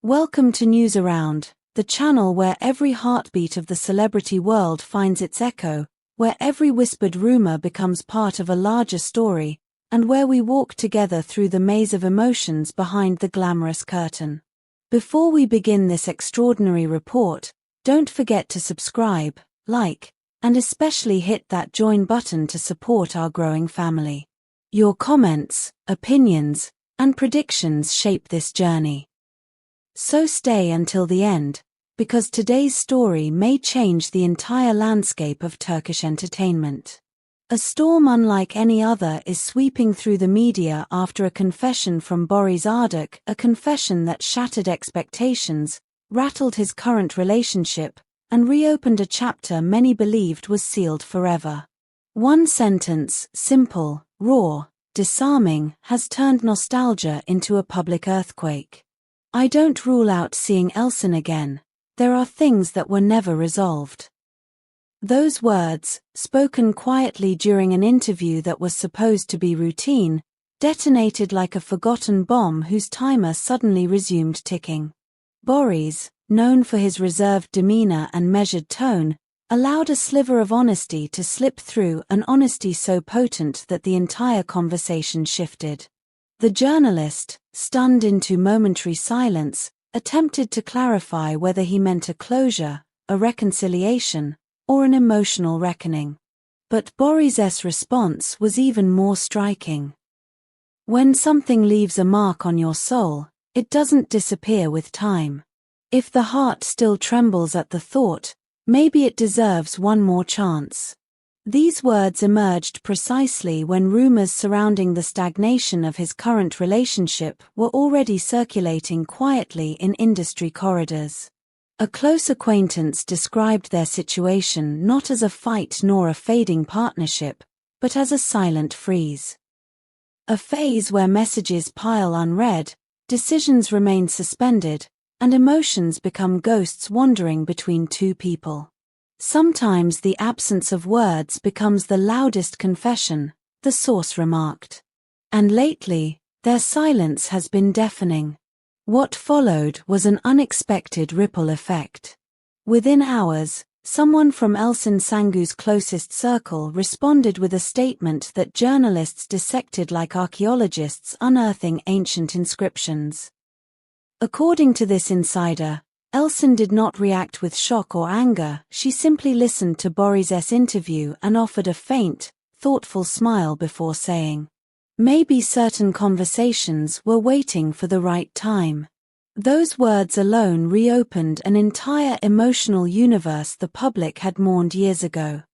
Welcome to News Around, the channel where every heartbeat of the celebrity world finds its echo, where every whispered rumor becomes part of a larger story, and where we walk together through the maze of emotions behind the glamorous curtain. Before we begin this extraordinary report, don't forget to subscribe, like, and especially hit that join button to support our growing family. Your comments, opinions, and predictions shape this journey. So stay until the end, because today's story may change the entire landscape of Turkish entertainment. A storm unlike any other is sweeping through the media after a confession from Boris Zarduk, a confession that shattered expectations, rattled his current relationship, and reopened a chapter many believed was sealed forever. One sentence, simple, raw, disarming, has turned nostalgia into a public earthquake. I don't rule out seeing Elsen again. There are things that were never resolved. Those words, spoken quietly during an interview that was supposed to be routine, detonated like a forgotten bomb whose timer suddenly resumed ticking. Boris, known for his reserved demeanor and measured tone, allowed a sliver of honesty to slip through, an honesty so potent that the entire conversation shifted. The journalist, stunned into momentary silence, attempted to clarify whether he meant a closure, a reconciliation, or an emotional reckoning. But Boris's response was even more striking. When something leaves a mark on your soul, it doesn't disappear with time. If the heart still trembles at the thought, maybe it deserves one more chance. These words emerged precisely when rumors surrounding the stagnation of his current relationship were already circulating quietly in industry corridors. A close acquaintance described their situation not as a fight nor a fading partnership, but as a silent freeze. A phase where messages pile unread, decisions remain suspended, and emotions become ghosts wandering between two people. Sometimes the absence of words becomes the loudest confession, the source remarked. And lately, their silence has been deafening. What followed was an unexpected ripple effect. Within hours, someone from Elçin Sangu's closest circle responded with a statement that journalists dissected like archaeologists unearthing ancient inscriptions. According to this insider, Elsen did not react with shock or anger. She simply listened to Boris's interview and offered a faint, thoughtful smile before saying, "Maybe certain conversations were waiting for the right time." Those words alone reopened an entire emotional universe the public had mourned years ago.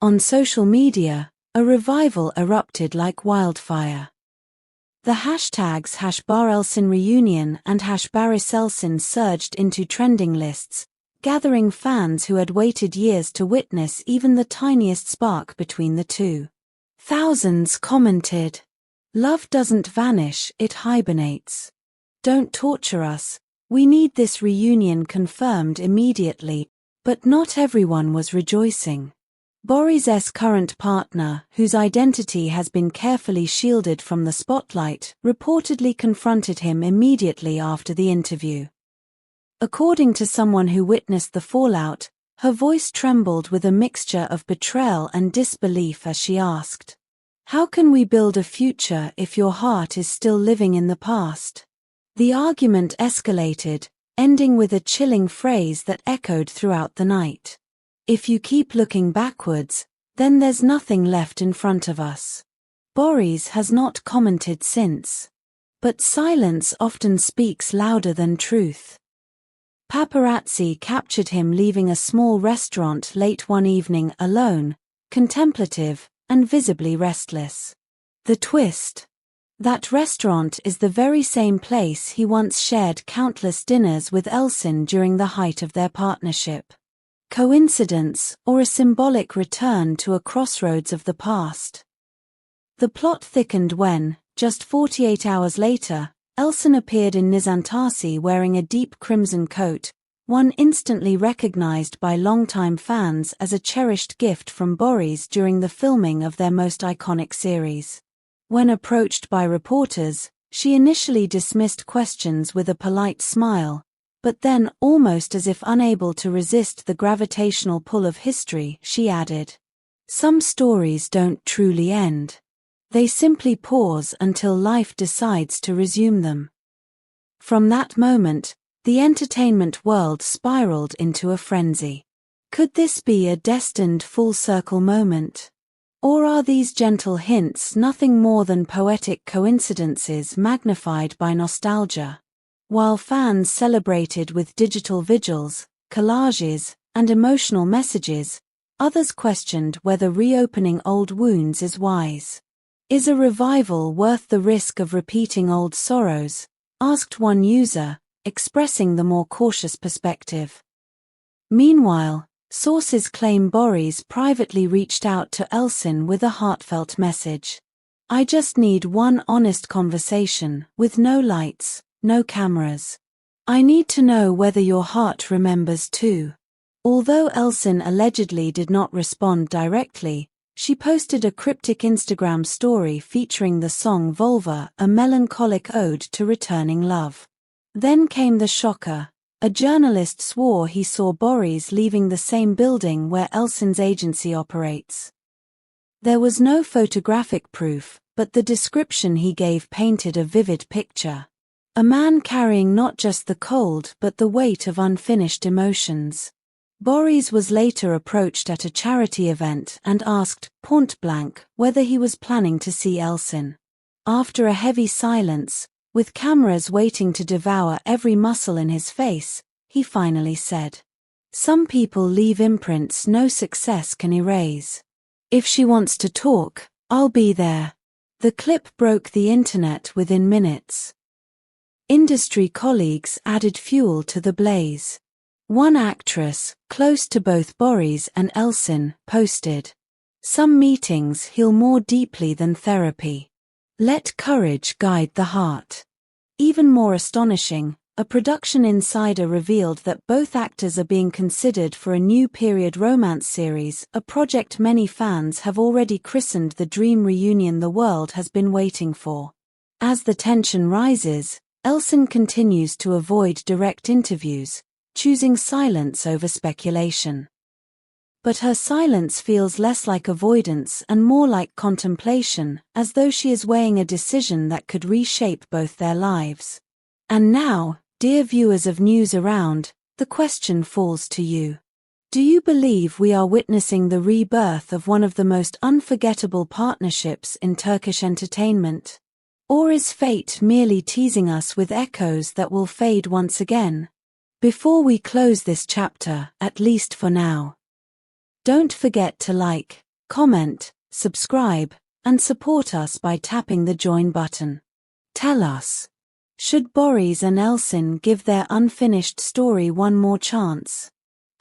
On social media, a revival erupted like wildfire. The hashtags #BarElsenReunion and #BarisElsen surged into trending lists, gathering fans who had waited years to witness even the tiniest spark between the two. Thousands commented, "Love doesn't vanish, it hibernates. Don't torture us, we need this reunion confirmed immediately." But not everyone was rejoicing. Boris's current partner, whose identity has been carefully shielded from the spotlight, reportedly confronted him immediately after the interview. According to someone who witnessed the fallout, her voice trembled with a mixture of betrayal and disbelief as she asked, "How can we build a future if your heart is still living in the past?" The argument escalated, ending with a chilling phrase that echoed throughout the night. "If you keep looking backwards, then there's nothing left in front of us." Boris has not commented since. But silence often speaks louder than truth. Paparazzi captured him leaving a small restaurant late one evening alone, contemplative, and visibly restless. The twist? That restaurant is the very same place he once shared countless dinners with Elsen during the height of their partnership. Coincidence, or a symbolic return to a crossroads of the past? The plot thickened when, just 48 hours later, Elsen appeared in Nizantasi wearing a deep crimson coat, one instantly recognized by longtime fans as a cherished gift from Boris during the filming of their most iconic series. When approached by reporters, she initially dismissed questions with a polite smile, But then, almost as if unable to resist the gravitational pull of history, she added, "Some stories don't truly end. They simply pause until life decides to resume them." From that moment, the entertainment world spiraled into a frenzy. Could this be a destined full-circle moment? Or are these gentle hints nothing more than poetic coincidences magnified by nostalgia? While fans celebrated with digital vigils, collages, and emotional messages, others questioned whether reopening old wounds is wise. "Is a revival worth the risk of repeating old sorrows?" asked one user, expressing the more cautious perspective. Meanwhile, sources claim Boris privately reached out to Elsen with a heartfelt message. "I just need one honest conversation, with no lights, no cameras. I need to know whether your heart remembers too." Although Elsen allegedly did not respond directly, she posted a cryptic Instagram story featuring the song Volva, a melancholic ode to returning love. Then came the shocker. A journalist swore he saw Boris leaving the same building where Elsen's agency operates. There was no photographic proof, but the description he gave painted a vivid picture. A man carrying not just the cold but the weight of unfinished emotions. Boris was later approached at a charity event and asked, point blank, whether he was planning to see Elsen. After a heavy silence, with cameras waiting to devour every muscle in his face, he finally said, "Some people leave imprints no success can erase. If she wants to talk, I'll be there." The clip broke the internet within minutes. Industry colleagues added fuel to the blaze. One actress, close to both Boris and Elsen, posted, "Some meetings heal more deeply than therapy. Let courage guide the heart." Even more astonishing, a production insider revealed that both actors are being considered for a new period romance series, a project many fans have already christened the dream reunion the world has been waiting for. As the tension rises, Elsen continues to avoid direct interviews, choosing silence over speculation. But her silence feels less like avoidance and more like contemplation, as though she is weighing a decision that could reshape both their lives. And now, dear viewers of News Around, the question falls to you. Do you believe we are witnessing the rebirth of one of the most unforgettable partnerships in Turkish entertainment? Or is fate merely teasing us with echoes that will fade once again? Before we close this chapter, at least for now, don't forget to like, comment, subscribe, and support us by tapping the join button. Tell us, should Boris and Elsen give their unfinished story one more chance?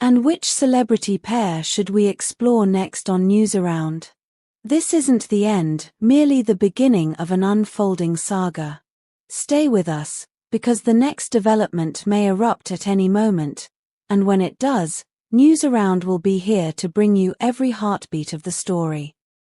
And which celebrity pair should we explore next on News Around? This isn't the end, merely the beginning of an unfolding saga. Stay with us, because the next development may erupt at any moment, and when it does, News Around will be here to bring you every heartbeat of the story.